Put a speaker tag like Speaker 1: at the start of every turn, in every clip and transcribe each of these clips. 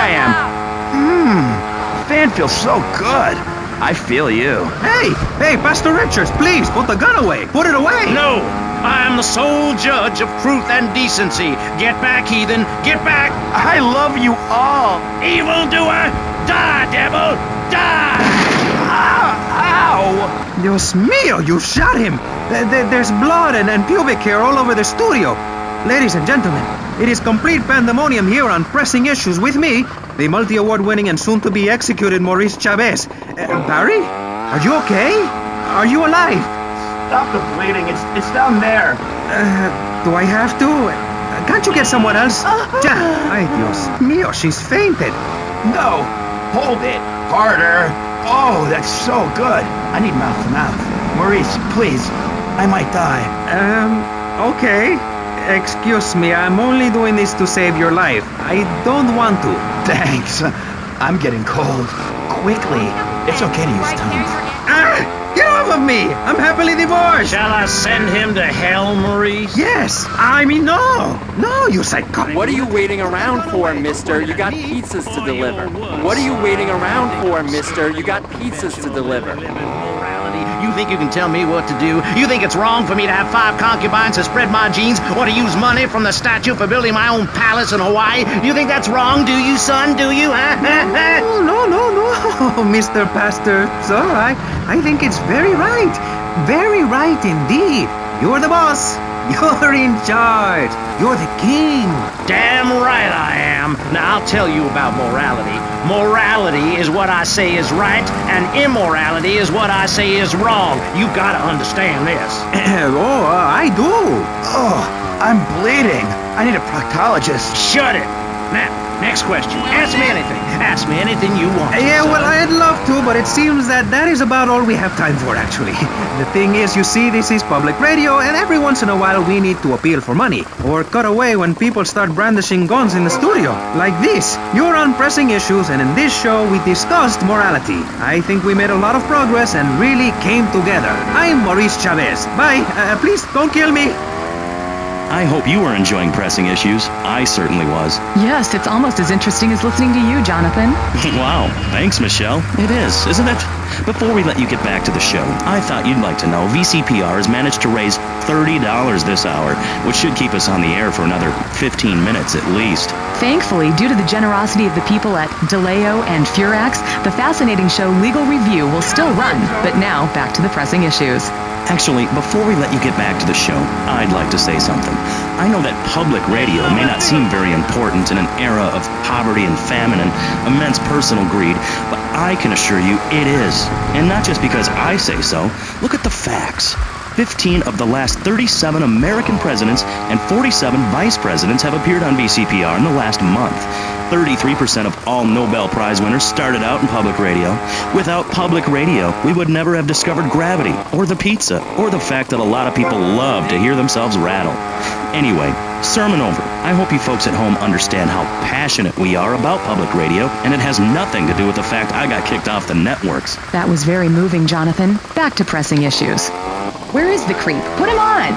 Speaker 1: I am. Fan feels so good. I feel you.
Speaker 2: Hey, Pastor Richards, please, put the gun away. Put it away.
Speaker 3: No, I am the sole judge of truth and decency. Get back, heathen, get back.
Speaker 1: I love you all.
Speaker 3: Evildoer, die, devil, die.
Speaker 1: Ow!
Speaker 2: Dios mío, you shot him. There's blood and pubic hair all over the studio. Ladies and gentlemen, it is complete pandemonium here on Pressing Issues with me, the multi-award-winning and soon-to-be executed Maurice Chavez. Barry? Are you okay? Are you alive?
Speaker 1: Stop the bleeding. It's down there.
Speaker 2: Do I have to? Can't you get someone else? Ay, Dios mío, she's fainted.
Speaker 1: No. Hold it. Harder. Oh, that's so good. I need mouth to mouth. Maurice, please. I might die.
Speaker 2: Okay. Excuse me, I'm only doing this to save your life. I don't want to.
Speaker 1: Thanks. I'm getting cold. Quickly. It's okay to use tongue.
Speaker 2: Get off of me! I'm happily divorced!
Speaker 3: Shall I send him to hell, Maurice?
Speaker 2: Yes! I mean, no! No, you psychotic!
Speaker 4: What are you waiting around for, mister? You got pizzas to deliver. What are you waiting around for, mister? You got pizzas to deliver.
Speaker 3: You think you can tell me what to do? You think it's wrong for me to have 5 concubines to spread my genes or to use money from the statue for building my own palace in Hawaii? You think that's wrong, do you, son? Do you?
Speaker 2: No, Mr. Pastor. So I think it's very right. Very right indeed. You're the boss. You're in charge. You're the king.
Speaker 3: Damn right I am. Now I'll tell you about morality. Morality is what I say is right, and immorality is what I say is wrong. You gotta understand this.
Speaker 2: I do.
Speaker 1: Oh, I'm bleeding. I need a proctologist.
Speaker 3: Shut it. Now, next question. Ask me anything. Ask me anything you want.
Speaker 2: Yeah,
Speaker 3: son.
Speaker 2: well, I'd love to, but it seems that is about all we have time for, actually. The thing is, you see, this is public radio, and every once in a while we need to appeal for money, or cut away when people start brandishing guns in the studio. Like this. You're on Pressing Issues, and in this show we discussed morality. I think we made a lot of progress and really came together. I'm Maurice Chavez. Bye. Please, don't kill me.
Speaker 5: I hope you were enjoying Pressing Issues. I certainly was.
Speaker 6: Yes, it's almost as interesting as listening to you, Jonathan.
Speaker 5: Wow, thanks, Michelle. It is, isn't it? Before we let you get back to the show, I thought you'd like to know VCPR has managed to raise $30 this hour, which should keep us on the air for another 15 minutes at least.
Speaker 6: Thankfully, due to the generosity of the people at DeLeo and Furax, the fascinating show Legal Review will still run. But now, back to the Pressing Issues.
Speaker 5: Actually, before we let you get back to the show, I'd like to say something. I know that public radio may not seem very important in an era of poverty and famine and immense personal greed, but I can assure you it is. And not just because I say so. Look at the facts. 15 of the last 37 American presidents and 47 vice presidents have appeared on VCPR in the last month. 33% of all Nobel Prize winners started out in public radio. Without public radio, we would never have discovered gravity, or the pizza, or the fact that a lot of people love to hear themselves rattle. Anyway, sermon over. I hope you folks at home understand how passionate we are about public radio, and it has nothing to do with the fact I got kicked off the networks.
Speaker 6: That was very moving, Jonathan. Back to Pressing Issues. Where is the creep? Put him on!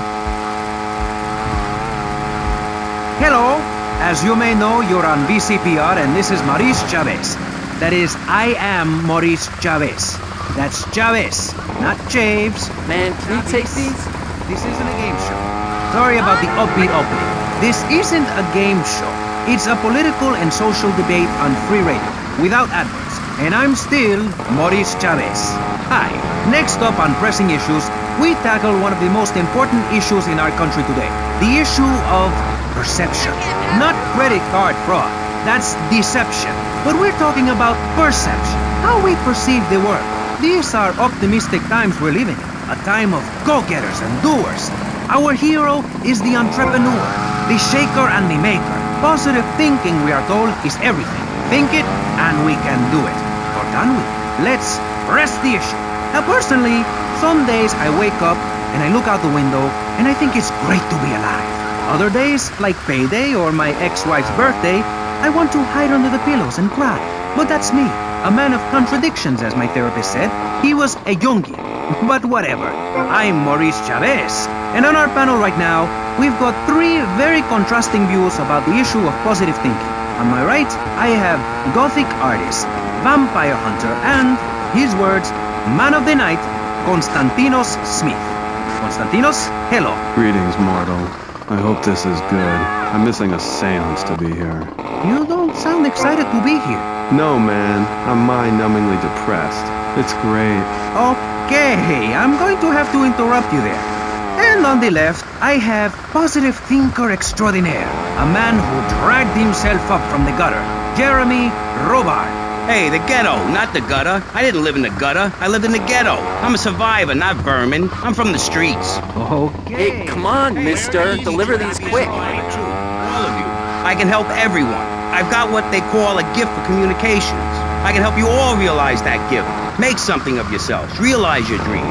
Speaker 2: Hello. As you may know, you're on VCPR, and this is Maurice Chavez. That is, I am Maurice Chavez. That's Chavez, not Chaves.
Speaker 4: Man, can you take these?
Speaker 2: This isn't a game show. Sorry about the upbeat opening. This isn't a game show. It's a political and social debate on free radio, without adverts. And I'm still Maurice Chavez. Hi. Next up on Pressing Issues, we tackle one of the most important issues in our country today. The issue of perception. Not credit card fraud. That's deception. But we're talking about perception. How we perceive the world. These are optimistic times we're living in. A time of go-getters and doers. Our hero is the entrepreneur, the shaker and the maker. Positive thinking, we are told, is everything. Think it and we can do it. Or can we? Let's press the issue. Now personally, some days I wake up and I look out the window and I think it's great to be alive. Other days, like payday or my ex-wife's birthday, I want to hide under the pillows and cry. But that's me, a man of contradictions, as my therapist said. He was a Jungian. But whatever. I'm Maurice Chavez. And on our panel right now, we've got 3 very contrasting views about the issue of positive thinking. On my right, I have Gothic artist, vampire hunter, and, his words, man of the night, Konstantinos Smith. Konstantinos, hello.
Speaker 7: Greetings, mortal. I hope this is good. I'm missing a seance to be here.
Speaker 2: You don't sound excited to be here.
Speaker 7: No, man. I'm mind-numbingly depressed. It's great.
Speaker 2: Okay, I'm going to have to interrupt you there. And on the left, I have positive thinker extraordinaire, a man who dragged himself up from the gutter, Jeremy Robart.
Speaker 3: Hey, the ghetto, not the gutter. I didn't live in the gutter. I lived in the ghetto. I'm a survivor, not vermin. I'm from the streets.
Speaker 2: Okay.
Speaker 4: Hey, come on, mister. Deliver these quick.
Speaker 3: All of you. I can help everyone. I've got what they call a gift for communications. I can help you all realize that gift. Make something of yourselves. Realize your dreams.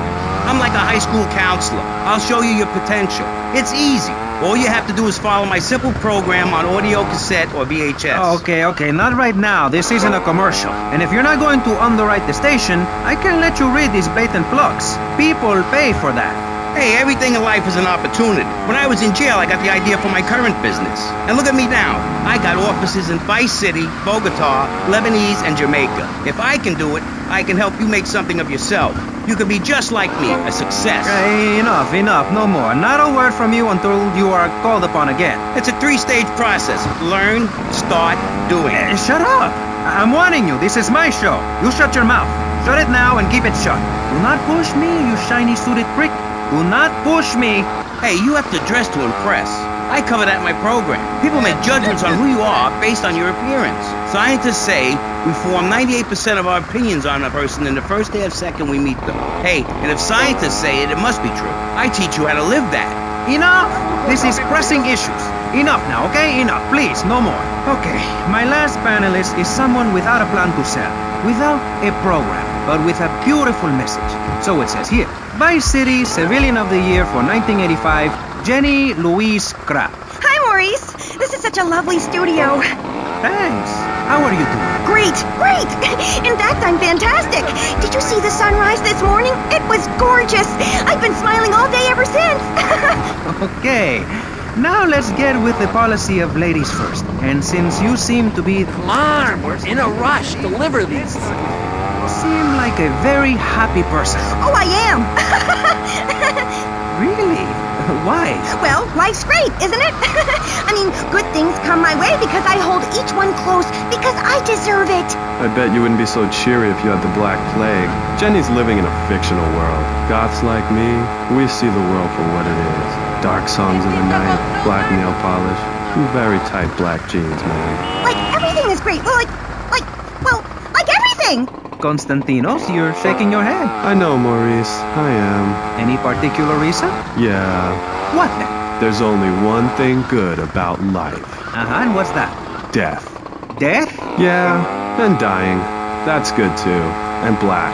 Speaker 3: I'm like a high school counselor. I'll show you your potential. It's easy. All you have to do is follow my simple program on audio cassette or VHS.
Speaker 2: Okay, not right now. This isn't a commercial. And if you're not going to underwrite the station, I can let you read these blatant plugs. People pay for that.
Speaker 3: Hey, everything in life is an opportunity. When I was in jail, I got the idea for my current business. And look at me now. I got offices in Vice City, Bogota, Lebanese, and Jamaica. If I can do it, I can help you make something of yourself. You can be just like me, a success.
Speaker 2: Enough, no more. Not a word from you until you are called upon again.
Speaker 3: It's a 3-stage process. Learn, start, doing.
Speaker 2: Shut up! I'm warning you, this is my show. You shut your mouth. Shut it now and keep it shut. Do not push me, you shiny suited prick. Do not push me.
Speaker 3: Hey, you have to dress to impress. I cover that in my program. People make judgments on who you are based on your appearance. Scientists say we form 98% of our opinions on a person in the first half second we meet them. Hey, and if scientists say it, it must be true. I teach you how to live that.
Speaker 2: Enough! This is pressing issues. Enough now, okay? Enough, please, no more. Okay, my last panelist is someone without a plan to sell, without a program, but with a beautiful message. So it says here, Vice City Civilian of the Year for 1985, Jenny Louise Krapp.
Speaker 8: Hi, Maurice. This is such a lovely studio.
Speaker 2: Thanks. How are you doing?
Speaker 8: Great. In fact, I'm fantastic. Did you see the sunrise this morning? It was gorgeous. I've been smiling all day ever since.
Speaker 2: Okay. Now let's get with the policy of ladies first. And since you seem to be...
Speaker 4: Come on, we're in a rush. Deliver these.
Speaker 2: You seem like a very happy person.
Speaker 8: Oh, I am.
Speaker 2: Really? Why?
Speaker 8: Well, life's great, isn't it? I mean, good things come my way because I hold each one close because I deserve it.
Speaker 7: I bet you wouldn't be so cheery if you had the Black Plague. Jenny's living in a fictional world. Goths like me, we see the world for what it is. Dark songs of the night, black nail polish, and very tight black jeans, man.
Speaker 8: Like, everything is great. Well, like everything.
Speaker 2: Konstantinos, you're shaking your head.
Speaker 7: I know, Maurice. I am.
Speaker 2: Any particular reason?
Speaker 7: Yeah.
Speaker 2: What then?
Speaker 7: There's only one thing good about life.
Speaker 2: And what's that?
Speaker 7: Death.
Speaker 2: Death?
Speaker 7: Yeah, and dying. That's good too. And black.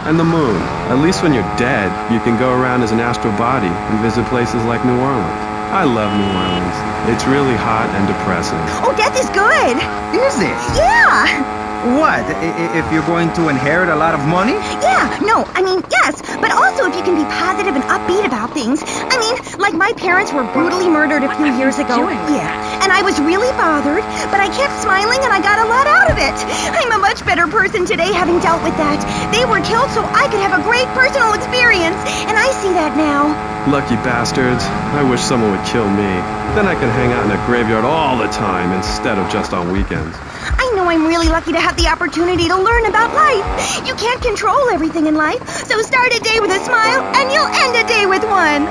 Speaker 7: And the moon. At least when you're dead, you can go around as an astral body and visit places like New Orleans. I love New Orleans. It's really hot and depressing.
Speaker 8: Oh, death is good.
Speaker 2: Is it?
Speaker 8: Yeah.
Speaker 2: What? If you're going to inherit a lot of money?
Speaker 8: Yeah, no, I mean, yes, but also if you can be positive and upbeat about things. I mean, like my parents were brutally murdered a few years ago. Yeah, and I was really bothered, but I kept smiling and I got a lot out of it. I'm a much better person today having dealt with that. They were killed so I could have a great personal experience, and I see that now.
Speaker 7: Lucky bastards. I wish someone would kill me. Then I could hang out in a graveyard all the time instead of just on weekends.
Speaker 8: I know I'm really lucky to have the opportunity to learn about life. You can't control everything in life, so start a day with a smile and you'll end a day with one.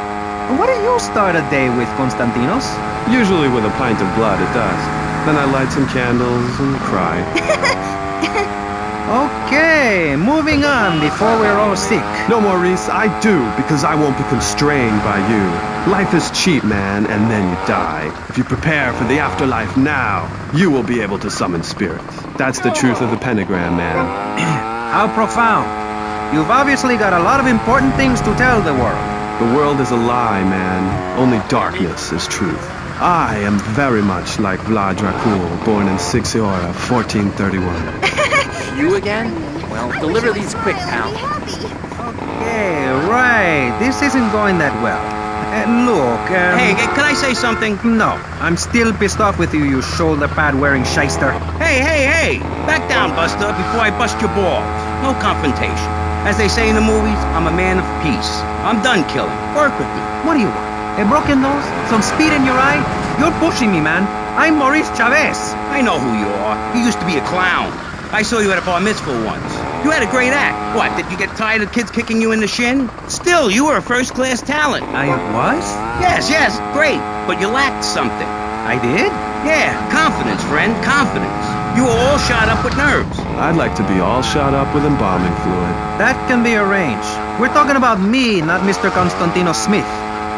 Speaker 2: What do you start a day with, Konstantinos?
Speaker 7: Usually with a pint of blood at dusk. Then I light some candles and cry.
Speaker 2: Okay, moving on before we're all sick.
Speaker 7: No, Maurice, I do, because I won't be constrained by you. Life is cheap, man, and then you die. If you prepare for the afterlife now, you will be able to summon spirits. That's the truth of the pentagram, man.
Speaker 2: How profound. You've obviously got a lot of important things to tell the world.
Speaker 7: The world is a lie, man. Only darkness is truth. I am very much like Vlad Dracul, born in Sixiora, 1431.
Speaker 4: You again? Well, deliver these quick, pal.
Speaker 2: Okay, right. This isn't going that well. Look,
Speaker 3: Hey, can I say something?
Speaker 2: No, I'm still pissed off with you, you shoulder pad wearing shyster.
Speaker 3: Hey! Back down, Buster, before I bust your balls. No confrontation. As they say in the movies, I'm a man of peace. I'm done killing. Work with me.
Speaker 2: What do you want? A broken nose? Some speed in your eye? You're pushing me, man. I'm Maurice Chavez.
Speaker 3: I know who you are. You used to be a clown. I saw you at a bar mitzvah once. You had a great act. What, did you get tired of kids kicking you in the shin? Still, you were a first-class talent.
Speaker 2: I was?
Speaker 3: Yes, great. But you lacked something.
Speaker 2: I did?
Speaker 3: Yeah, confidence, friend, confidence. You were all shot up with nerves.
Speaker 7: I'd like to be all shot up with embalming fluid.
Speaker 2: That can be arranged. We're talking about me, not Mr. Constantino Smith.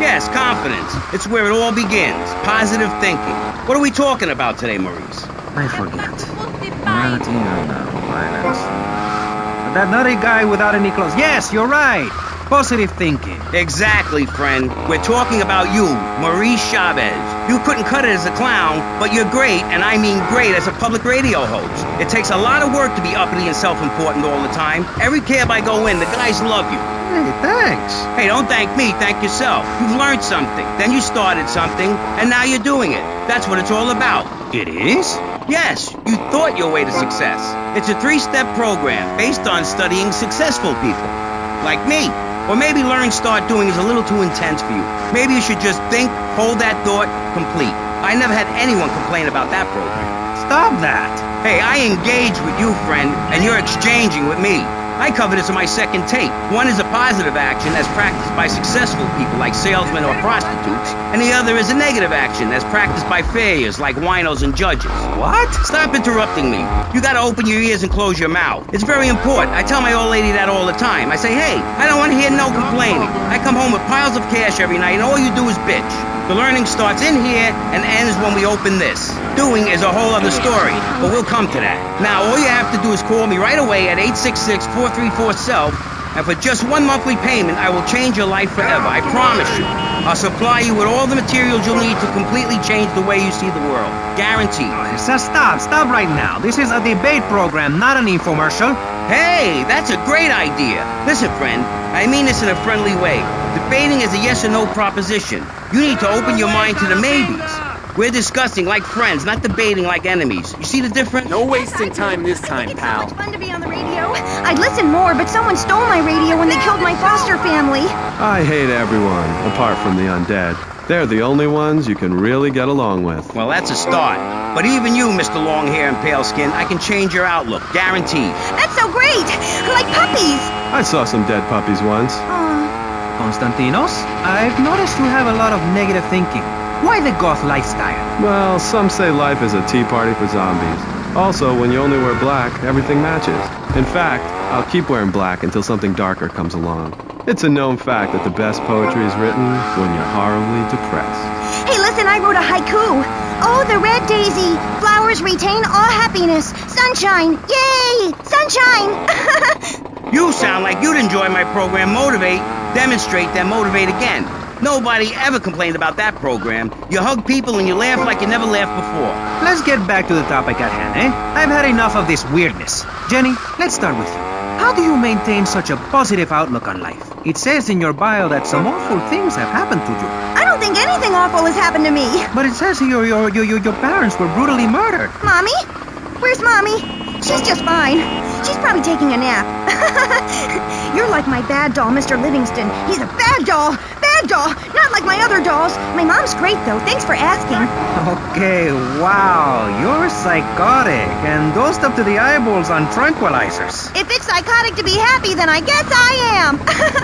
Speaker 3: Yes, confidence. It's where it all begins. Positive thinking. What are we talking about today, Maurice?
Speaker 2: I forget. Morality or no, violence. That nutty guy without any clothes. Yes, you're right. Positive thinking.
Speaker 3: Exactly, friend. We're talking about you, Maurice Chavez. You couldn't cut it as a clown, but you're great, and I mean great, as a public radio host. It takes a lot of work to be uppity and self-important all the time. Every cab I go in, the guys love you.
Speaker 2: Hey, thanks.
Speaker 3: Hey, don't thank me, thank yourself. You've learned something, then you started something, and now you're doing it. That's what it's all about.
Speaker 2: It is?
Speaker 3: Yes, you thought your way to success. It's a 3-step program based on studying successful people. Like me. Or maybe learn start doing is a little too intense for you. Maybe you should just think, hold that thought, complete. I never had anyone complain about that program.
Speaker 2: Stop that.
Speaker 3: Hey, I engage with you, friend, and you're exchanging with me. I cover this in my second tape. One is a positive action as practiced by successful people like salesmen or prostitutes, and the other is a negative action as practiced by failures like winos and judges.
Speaker 2: What?
Speaker 3: Stop interrupting me. You gotta open your ears and close your mouth. It's very important. I tell my old lady that all the time. I say, hey, I don't want to hear no complaining. I come home with piles of cash every night and all you do is bitch. The learning starts in here and ends when we open this. Doing is a whole other story, but we'll come to that. Now, all you have to do is call me right away at 866-434-SELF, and for just one monthly payment, I will change your life forever. I promise you. I'll supply you with all the materials you'll need to completely change the way you see the world. Guaranteed.
Speaker 2: So stop right now. This is a debate program, not an infomercial.
Speaker 3: Hey, that's a great idea. Listen, friend, I mean this in a friendly way. Debating is a yes or no proposition. You need to open your mind to the maybes. We're discussing like friends, not debating like enemies. You see the difference?
Speaker 4: No wasting time this time, pal.
Speaker 8: It's so much fun to be on the radio. I'd listen more, but someone stole my radio when they killed my foster family.
Speaker 7: I hate everyone, apart from the undead. They're the only ones you can really get along with.
Speaker 3: Well, that's a start. But even you, Mr. Long Hair and Pale Skin, I can change your outlook, guaranteed.
Speaker 8: That's so great! Like puppies!
Speaker 7: I saw some dead puppies once.
Speaker 2: Constantinos, I've noticed you have a lot of negative thinking. Why the goth lifestyle?
Speaker 7: Well, some say life is a tea party for zombies. Also, when you only wear black, everything matches. In fact, I'll keep wearing black until something darker comes along. It's a known fact that the best poetry is written when you're horribly depressed.
Speaker 8: Hey, listen, I wrote a haiku. Oh, the red daisy, flowers retain all happiness. Sunshine, yay! Sunshine!
Speaker 3: You sound like you'd enjoy my program Motivate, Demonstrate, then Motivate Again. Nobody ever complained about that program. You hug people and you laugh like you never laughed before.
Speaker 2: Let's get back to the topic at hand, eh? I've had enough of this weirdness. Jenny, let's start with you. How do you maintain such a positive outlook on life? It says in your bio that some awful things have happened to you.
Speaker 8: I don't think anything awful has happened to me.
Speaker 2: But it says your parents were brutally murdered.
Speaker 8: Mommy? Where's Mommy? She's just fine. She's probably taking a nap. You're like my bad doll, Mr. Livingston. He's a bad doll. Bad doll. Not like my other dolls. My mom's great, though. Thanks for asking.
Speaker 2: Okay, wow. You're psychotic and dosed up to the eyeballs on tranquilizers.
Speaker 8: If it's psychotic to be happy, then I guess I am.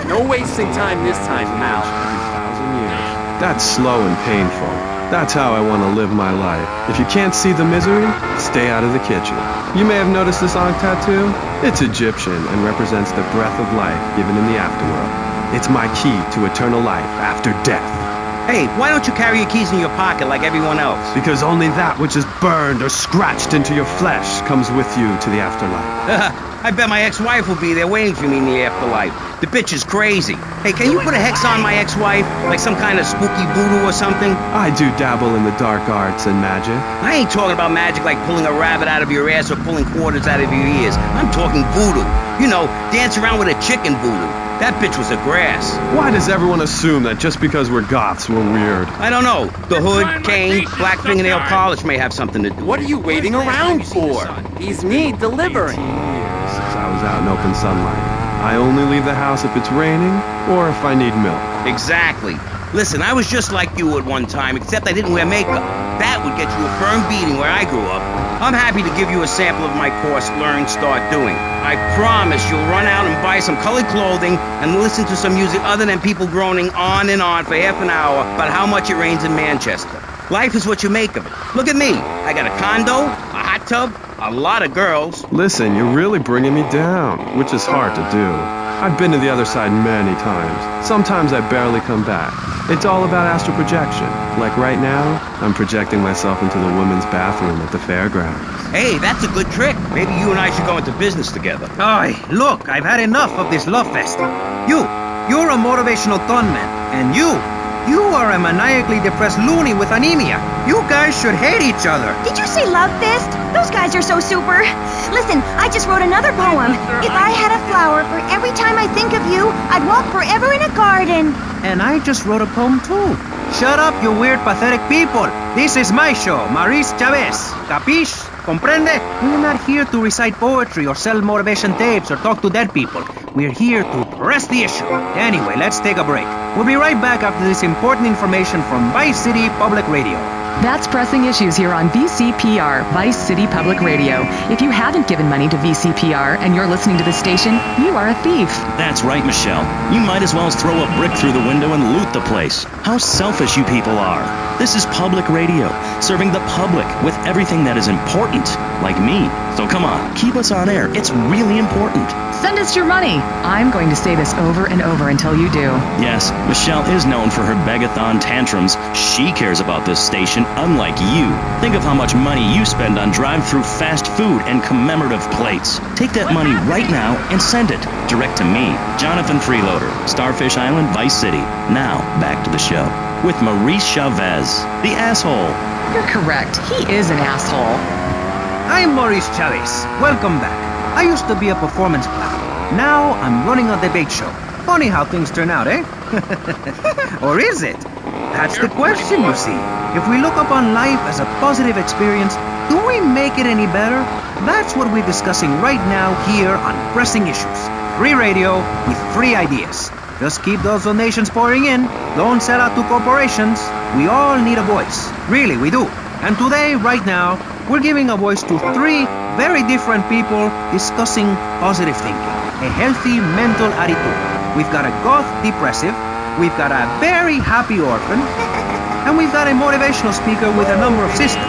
Speaker 4: No wasting time this time, pal.
Speaker 7: Every 1,000 years. That's slow and painful. That's how I want to live my life. If you can't see the misery, stay out of the kitchen. You may have noticed this on tattoo. It's Egyptian and represents the breath of life given in the afterworld. It's my key to eternal life after death.
Speaker 3: Hey, why don't you carry your keys in your pocket like everyone else?
Speaker 7: Because only that which is burned or scratched into your flesh comes with you to the afterlife.
Speaker 3: I bet my ex-wife will be there waiting for me in the afterlife. The bitch is crazy. Hey, can you put a hex on my ex-wife? Like some kind of spooky voodoo or something?
Speaker 7: I do dabble in the dark arts and magic.
Speaker 3: I ain't talking about magic like pulling a rabbit out of your ass or pulling quarters out of your ears. I'm talking voodoo. You know, dance around with a chicken voodoo.
Speaker 2: That bitch was a grass.
Speaker 7: Why does everyone assume that just because we're goths, we're weird?
Speaker 2: I don't know. The hood, cane, black fingernail polish may have something to do.
Speaker 4: What are you waiting around for? He's me delivering.
Speaker 7: Years since I was out in open sunlight. I only leave the house if it's raining or if I need milk.
Speaker 2: Exactly. Listen, I was just like you at one time, except I didn't wear makeup. That would get you a firm beating where I grew up. I'm happy to give you a sample of my course, Learn, Start Doing. I promise you'll run out and buy some colored clothing and listen to some music other than people groaning on and on for half an hour about how much it rains in Manchester. Life is what you make of it. Look at me. I got a condo, a hot tub, a lot of girls.
Speaker 7: Listen, you're really bringing me down, which is hard to do. I've been to the other side many times. Sometimes I barely come back. It's all about astral projection. Like right now, I'm projecting myself into the women's bathroom at the fairgrounds.
Speaker 2: Hey, that's a good trick. Maybe you and I should go into business together.
Speaker 3: Aye, look, I've had enough of this love fest. You're a motivational conman, and you are a maniacally depressed loony with anemia. You guys should hate each other.
Speaker 8: Did you say love fest? Those guys are so super. Listen, I just wrote another poem. If I had a flower for every time I think of you, I'd walk forever in a garden.
Speaker 3: And I just wrote a poem too. Shut up, you weird, pathetic people. This is my show, Maurice Chavez. Capiche? Comprende? We're not here to recite poetry or sell motivation tapes or talk to dead people. We're here to press the issue. Anyway, let's take a break. We'll be right back after this important information from Vice City Public Radio.
Speaker 6: That's Pressing Issues here on VCPR, Vice City Public Radio. If you haven't given money to VCPR and you're listening to the station, you are a thief.
Speaker 5: That's right, Michelle. You might as well throw a brick through the window and loot the place. How selfish you people are. This is public radio, serving the public with everything that is important, like me. So come on, keep us on air. It's really important.
Speaker 6: Send us your money. I'm going to say this over and over until you do.
Speaker 5: Yes, Michelle is known for her begathon tantrums. She cares about this station, unlike you. Think of how much money you spend on drive-through fast food and commemorative plates. Take that money right now and send it direct to me, Jonathan Freeloader, Starfish Island, Vice City. Now, back to the show with Maurice Chavez, the asshole.
Speaker 6: You're correct. He is an asshole.
Speaker 3: I'm Maurice Chavez. Welcome back. I used to be a performance clown. Now I'm running a debate show. Funny how things turn out, eh? Or is it? That's the question, you see. If we look upon life as a positive experience, do we make it any better? That's what we're discussing right now here on Pressing Issues. Free radio with free ideas. Just keep those donations pouring in. Don't sell out to corporations. We all need a voice. Really, we do. And today, right now, we're giving a voice to three very different people discussing positive thinking, a healthy mental attitude. We've got a goth depressive, we've got a very happy orphan, and we've got a motivational speaker with a number of systems.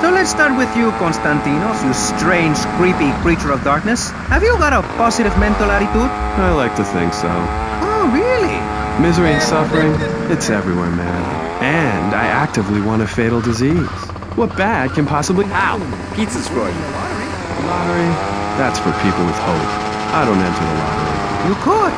Speaker 3: So let's start with you, Konstantinos, you strange, creepy creature of darkness. Have you got a positive mental attitude?
Speaker 7: I like to think so.
Speaker 3: Oh, really?
Speaker 7: Misery and suffering, it's everywhere, man. And I actively want a fatal disease. What bad can possibly...
Speaker 4: Ow! Pizza's for you.
Speaker 7: Lottery? That's for people with hope. I don't enter the lottery.
Speaker 3: You could.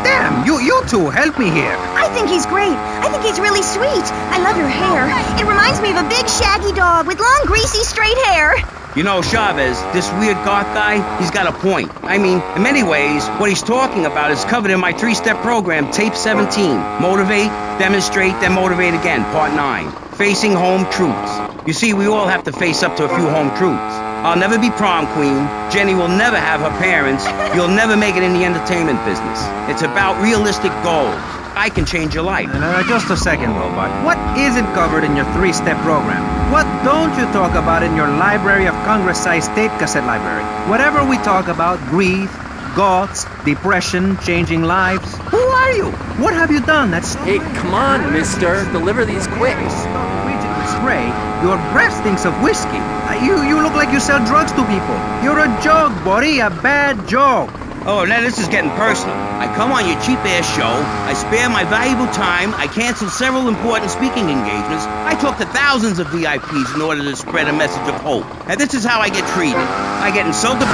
Speaker 3: Damn, you two, help me here.
Speaker 8: I think he's great. I think he's really sweet. I love your hair. It reminds me of a big shaggy dog with long, greasy, straight hair.
Speaker 2: You know, Chavez, this weird goth guy, he's got a point. I mean, in many ways, what he's talking about is covered in my 3-step program, Tape 17. Motivate, demonstrate, then motivate again, Part 9. Facing home truths. You see, we all have to face up to a few home truths. I'll never be prom queen. Jenny will never have her parents. You'll never make it in the entertainment business. It's about realistic goals. I can change your life.
Speaker 3: Just a second, Robot. What isn't covered in your 3-step program? What don't you talk about in your Library of Congress-sized tape cassette library? Whatever we talk about, grief, goths, depression, changing lives. Who are you? What have you done?
Speaker 4: Hey, come on, mister. Deliver these quick.
Speaker 3: Rigid with spray. Your breath stinks of whiskey. You look like you sell drugs to people. You're a joke, buddy. A bad joke.
Speaker 2: Oh, now this is getting personal. I come on your cheap-ass show, I spare my valuable time, I cancel several important speaking engagements, I talk to thousands of VIPs in order to spread a message of hope. And this is how I get treated. I get insulted.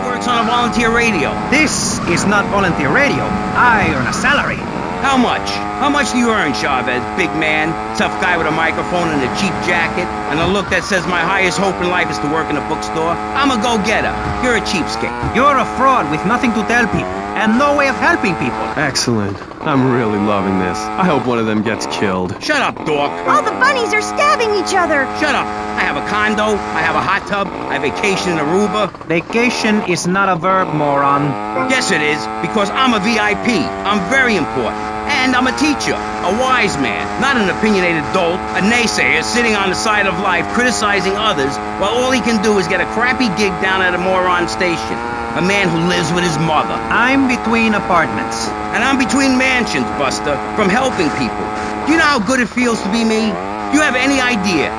Speaker 2: Works on a volunteer radio.
Speaker 3: This is not volunteer radio. I earn a salary.
Speaker 2: How much? How much do you earn, Chavez, big man? Tough guy with a microphone and a cheap jacket, and a look that says my highest hope in life is to work in a bookstore. I'm a go-getter. You're a cheapskate. You're a fraud with nothing to tell people, and no way of helping people.
Speaker 7: Excellent. I'm really loving this. I hope one of them gets killed.
Speaker 2: Shut up, dork.
Speaker 8: All the bunnies are stabbing each other.
Speaker 2: Shut up. I have a condo, I have a hot tub, I vacation in Aruba. Vacation is not a verb, moron. Yes, it is, because I'm a VIP. I'm very important. And I'm a teacher, a wise man, not an opinionated dolt, a naysayer sitting on the side of life criticizing others while all he can do is get a crappy gig down at a moron station. A man who lives with his mother. I'm between apartments. And I'm between mansions, Buster, from helping people. Do you know how good it feels to be me? Do you have any idea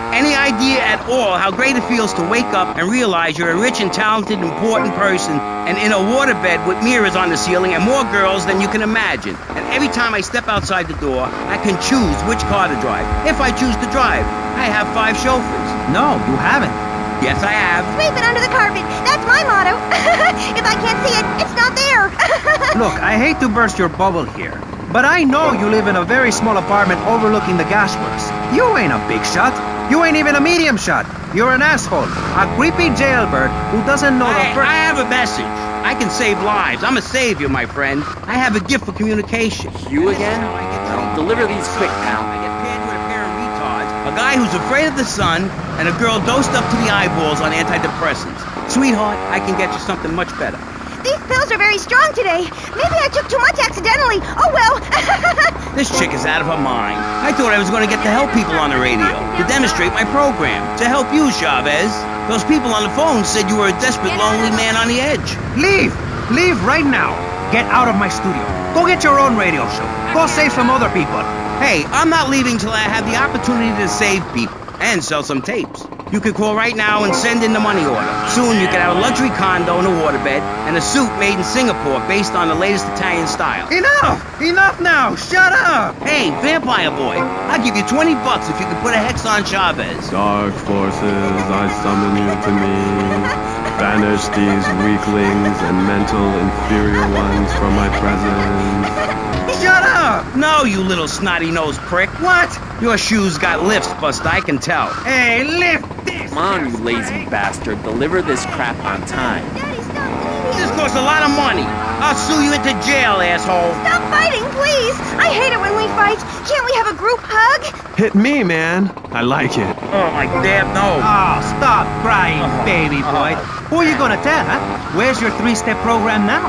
Speaker 2: at all how great it feels to wake up and realize you're a rich and talented, important person and in a waterbed with mirrors on the ceiling and more girls than you can imagine? And every time I step outside the door, I can choose which car to drive. If I choose to drive, I have 5 chauffeurs. No, you haven't. Yes, I have.
Speaker 8: Sweep it under the carpet. That's my motto. If I can't see it, it's not there.
Speaker 2: Look, I hate to burst your bubble here, but I know you live in a very small apartment overlooking the gasworks. You ain't a big shot. You ain't even a medium shot. You're an asshole. A creepy jailbird who doesn't know the first... I have a message. I can save lives. I'm a savior, my friend. I have a gift for communication.
Speaker 4: You again? Well, deliver these quick, pal.
Speaker 2: I get paired with a pair of retards, a guy who's afraid of the sun, and a girl dosed up to the eyeballs on antidepressants. Sweetheart, I can get you something much better.
Speaker 8: These pills are very strong today. Maybe I took too much accidentally. Oh, well.
Speaker 2: This chick is out of her mind. I thought I was going to get to help people on the radio, to demonstrate my program, to help you, Chavez. Those people on the phone said you were a desperate, lonely man on the edge. Leave! Leave right now. Get out of my studio. Go get your own radio show. Go save some other people. Hey, I'm not leaving till I have the opportunity to save people and sell some tapes. You can call right now and send in the money order. Soon you can have a luxury condo and a waterbed and a suit made in Singapore based on the latest Italian style. Enough! Enough now! Shut up! Hey, vampire boy, I'll give you $20 if you can put a hex on Chavez.
Speaker 7: Dark forces, I summon you to me. Banish these weaklings and mental inferior ones from my presence.
Speaker 2: Shut up! No, you little snotty-nosed prick. What? Your shoes got lifts, Buster, I can tell. Hey, lift this!
Speaker 4: Come on, you lazy bastard. Deliver this crap on time.
Speaker 8: Daddy, stop beating.
Speaker 2: This costs a lot of money. I'll sue you into jail, asshole.
Speaker 8: Stop fighting, please. I hate it when we fight. Can't we have a group hug?
Speaker 7: Hit me, man. I like it.
Speaker 2: Oh, my damn nose. Oh, stop crying, baby boy. Who are you gonna tell, huh? Where's your 3-step program now?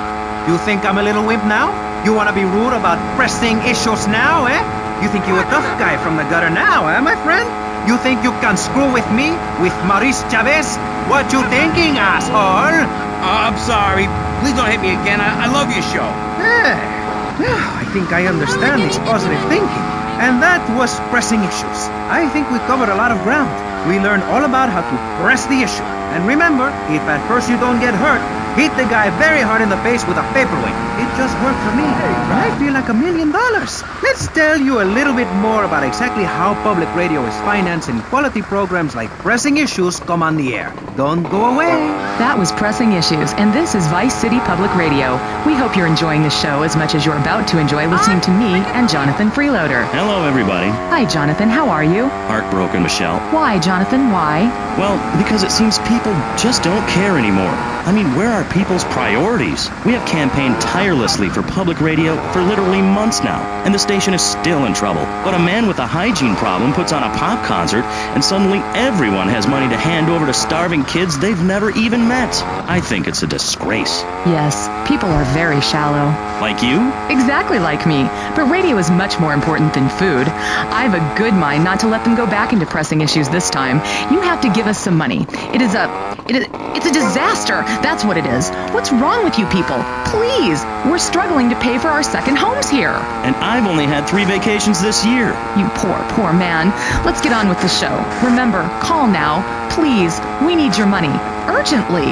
Speaker 2: You think I'm a little wimp now? You wanna be rude about pressing issues now, eh? You think you're a tough guy from the gutter now, eh, my friend? You think you can screw with me? With Maurice Chavez? What you thinking, asshole? I'm sorry. Please don't hit me again. I love your show. I think I understand this positive thinking. And that was pressing issues. I think we covered a lot of ground. We learned all about how to press the issue. And remember, if at first you don't get hurt, hit the guy very hard in the face with a paperweight. It just worked for me. And I feel like $1 million. Let's tell you a little bit more about exactly how public radio is financed and quality programs like Pressing Issues come on the air. Don't go away.
Speaker 6: That was Pressing Issues, and this is Vice City Public Radio. We hope you're enjoying the show as much as you're about to enjoy listening to me and Jonathan Freeloader.
Speaker 5: Hello, everybody.
Speaker 6: Hi, Jonathan. How are you?
Speaker 5: Heartbroken, Michelle.
Speaker 6: Why, Jonathan? Why?
Speaker 5: Well, because it seems people just don't care anymore. I mean, where are people's priorities? We have campaigned tirelessly for public radio for literally months now, and the station is still in trouble. But a man with a hygiene problem puts on a pop concert, and suddenly everyone has money to hand over to starving kids they've never even met. I think it's a disgrace.
Speaker 6: Yes, people are very shallow.
Speaker 5: Like you?
Speaker 6: Exactly like me. But radio is much more important than food. I have a good mind not to let them go back into Pressing Issues this time. You have to give us some money. It's a disaster. That's what it is. What's wrong with you people? Please, we're struggling to pay for our second homes here.
Speaker 5: And I've only had 3 vacations this year.
Speaker 6: You poor man. Let's get on with the show. Remember, call now. Please, we need your money. Urgently.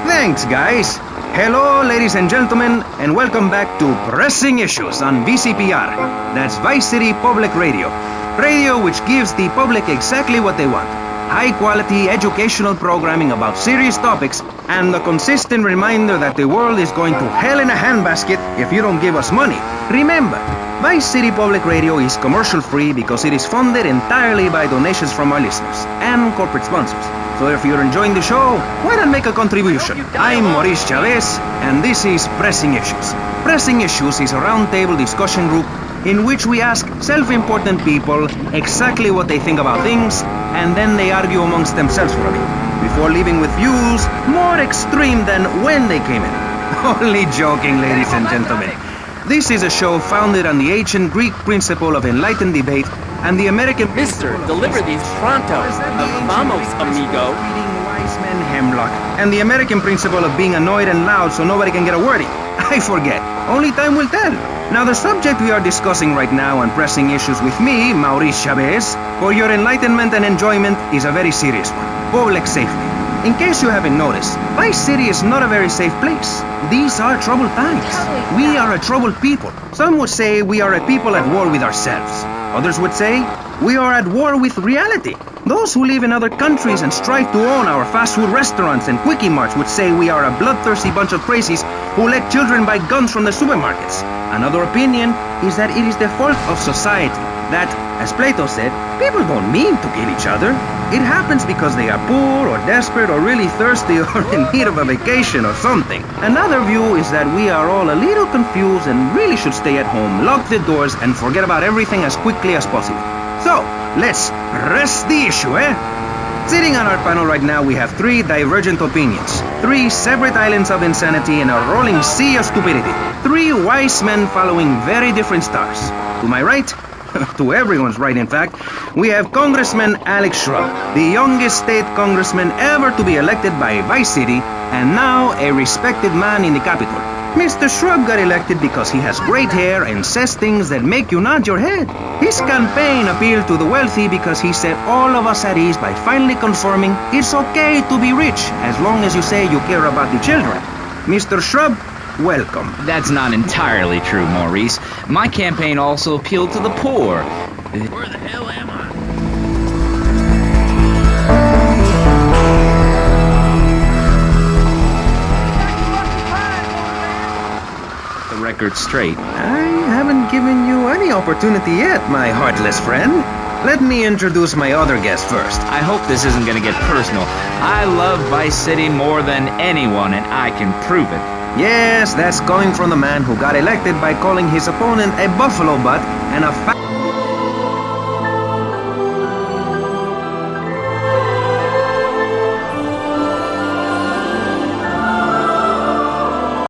Speaker 2: Thanks, guys. Hello, ladies and gentlemen, and welcome back to Pressing Issues on VCPR. That's Vice City Public Radio. Radio which gives the public exactly what they want. high-quality educational programming about serious topics, and the consistent reminder that the world is going to hell in a handbasket if you don't give us money. Remember, Vice City Public Radio is commercial-free because it is funded entirely by donations from our listeners and corporate sponsors. So if you're enjoying the show, why not make a contribution? I'm Maurice Chavez, and this is Pressing Issues. Pressing Issues is a roundtable discussion group in which we ask self-important people exactly what they think about things, and then they argue amongst themselves for a bit, before leaving with views more extreme than when they came in. Only joking, ladies and gentlemen. This is a show founded on the ancient Greek principle of enlightened debate and the American...
Speaker 4: Mister, deliver these pronto. Vamos, amigo.
Speaker 2: Reading wise men hemlock. And the American principle of being annoyed and loud so nobody can get a word in. I forget. Only time will tell. Now, the subject we are discussing right now on Pressing Issues with me, Maurice Chavez, for your enlightenment and enjoyment, is a very serious one. Public safety. In case you haven't noticed, Vice City is not a very safe place. These are troubled times. We are a troubled people. Some would say we are a people at war with ourselves. Others would say we are at war with reality. Those who live in other countries and strive to own our fast food restaurants and quickie marts would say we are a bloodthirsty bunch of crazies who let children buy guns from the supermarkets. Another opinion is that it is the fault of society, that, as Plato said, people don't mean to kill each other. It happens because they are poor or desperate or really thirsty or in need of a vacation or something. Another view is that we are all a little confused and really should stay at home, lock the doors, and forget about everything as quickly as possible. So, let's press the issue, eh? Sitting on our panel right now, we have three divergent opinions, three separate islands of insanity in a rolling sea of stupidity, three wise men following very different stars. To my right, to everyone's right in fact, we have Congressman Alex Shrub, the youngest state congressman ever to be elected by Vice City, and now a respected man in the Capitol. Mr. Shrub got elected because he has great hair and says things that make you nod your head. His campaign appealed to the wealthy because he set all of us at ease by finally confirming it's okay to be rich as long as you say you care about the children. Mr. Shrub, welcome.
Speaker 9: That's not entirely true, Maurice. My campaign also appealed to the poor.
Speaker 3: Where the hell am I?
Speaker 9: Record straight.
Speaker 2: I haven't given you any opportunity yet, my heartless friend. Let me introduce my other guest first.
Speaker 9: I hope this isn't gonna get personal. I love Vice City more than anyone, and I can prove it.
Speaker 2: Yes, that's coming from the man who got elected by calling his opponent a buffalo butt and a fat...